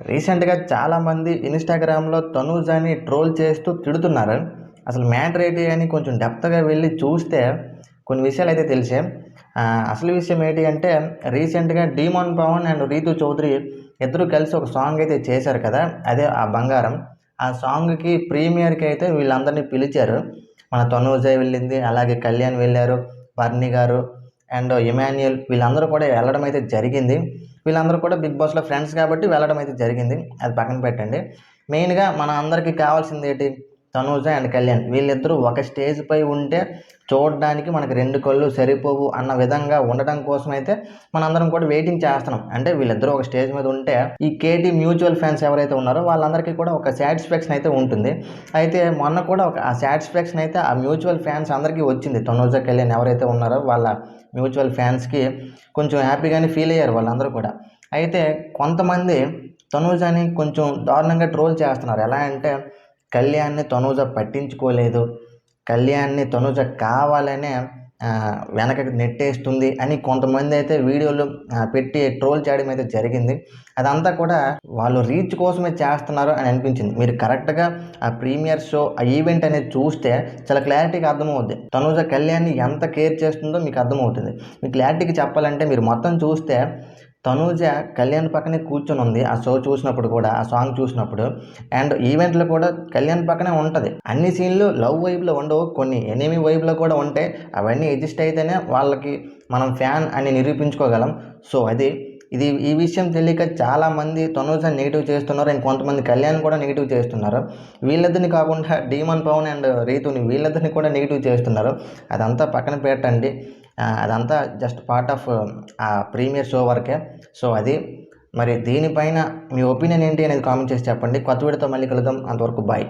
రీసెంట్‌గా చాలామంది ఇన్‌స్టాగ్రామ్‌లో తనూజని ట్రోల్ చేస్తూ తిడుతున్నారు. అసలు మ్యాటర్ ఏంటి అని కొంచెం డెప్త్‌గా వెళ్లి చూస్తే కొన్ని విషయాలైతే తెలిసాయి. అసలు విషయం ఏంటి అంటే రీసెంట్‌గా 'డీమోన్ పవన్' అండ్ 'రీతూ చౌదరి' ఇద్దరు కలిసి ఒక సాంగ్ అయితే చేశారు కదా! అదే ఆ 'బంగారం'. ఆ సాంగ్‌కి ప్రీమియర్‌కి అయితే వీళ్ళందరినీ పిలిచారు. మన తనూజ వెళ్ళింది, అలాగే కళ్యాణ్ వెళ్లారు, బర్నీ గారు అండ్ ఇమాన్యుయల్ వీళ్ళందరూ కూడా వెళ్ళడం అయితే జరిగింది. వీళ్ళందరూ కూడా 'బిగ్ బాస్‌లో' ఫ్రెండ్స్ కాబట్టి వెళ్ళడం అయితే జరిగింది. అది పక్కన పెట్టండి. మెయిన్‌గా మన అందరికీ కావాల్సిందేంటి? తనూజ అండ్ కళ్యాణ్ వీళ్ళిద్దరూ ఒక స్టేజ్‌పై ఉంటే చూడడానికి మనకు 2 కళ్ళు సరిపోవు అన్న విధంగా ఉండడం కోసమైతే మనందరం కూడా వెయిటింగ్ చేస్తున్నాం. అంటే వీళ్ళిద్దరూ ఒక స్టేజ్ మీద ఉంటే ఈ కేటీ మ్యూచువల్ ఫ్యాన్స్ ఎవరైతే ఉన్నారో వాళ్ళందరికీ కూడా ఒక సాటిస్ఫాక్షన్ అయితే ఉంటుంది. అయితే మొన్న కూడా ఆ సాటిస్ఫాక్షన్ అయితే ఆ మ్యూచువల్ ఫ్యాన్స్ అందరికీ వచ్చింది. తనూజ, కళ్యాణ్ ఎవరైతే ఉన్నారో వాళ్ళ మ్యూచువల్ ఫ్యాన్స్‌కి కొంచెం హ్యాపీగానే ఫీల్ అయ్యారు వాళ్ళందరూ కూడా. అయితే కొంతమంది తనూజని కొంచెం దారుణంగా ట్రోల్ చేస్తున్నారు. ఎలా అంటే కళ్యాణ్‌ని తనూజ పట్టించుకోలేదు. కళ్యాణ్‌ని తనూజ కావాలనే వెనకకి నెట్టేస్తుంది అని కొంతమందైతే వీడియోలు పెట్టి ట్రోల్ చేయడం అయితే జరిగింది. అదంతా కూడా వాళ్ళు రీచ్ కోసమే చేస్తున్నారు అని అనిపించింది. మీరు కరెక్ట్‌గా ఆ ప్రీమియర్ షో, ఆ ఈవెంట్ అనేది చూస్తే చాలా క్లారిటీగా అర్థమవుద్ది. తనూజ కళ్యాణ్‌ని ఎంత కేర్ చేస్తుందో మీకు అర్థమవుతుంది. మీకు క్లారిటీగా చెప్పాలంటే మీరు మొత్తం చూస్తే తనూజ కళ్యాణ్ పక్కనే కూర్చొనుంది. ఆ షో చూసినప్పుడు కూడా, ఆ సాంగ్ చూసినప్పుడు. అండ్ ఈవెంట్‌లో కూడా కళ్యాణ్ పక్కనే ఉంటది. అన్ని సీన్‌లు లవ్ వైబ్‌లో ఉండవు. కొన్ని ఎనిమీ వైబ్‌లో కూడా ఉంటాయి. అవన్నీ అడ్జస్ట్ అయితేనే వాళ్ళకి మనం ఫ్యాన్ అని నిరూపించుకోగలం. సో, ఈ విషయం తెలియక చాలామంది తనూజని నెగెటివ్ చేస్తున్నారు. ఇంకొంతమంది కళ్యాణ్ కూడా నెగెటివ్ చేస్తున్నారు. వీళ్ళిద్దరిని కాకుండా 'డీమోన్ పవన్' అండ్ 'రీతూని' వీళ్ళిద్దరిని కూడా నెగెటివ్ చేస్తున్నారు. అదంతా పక్కన పెట్టండి. అదంతా జస్ట్ పార్ట్ ఆఫ్ ఆ ప్రీమియర్ షో వరకే. సో, మరి దీనిపైన మీ ఒపీనియన్ ఏంటి అనేది కామెంట్ చేసి చెప్పండి. కొత్త వీడియోతో మళ్ళీ కలుద్దాం. అంతవరకు బాయ్.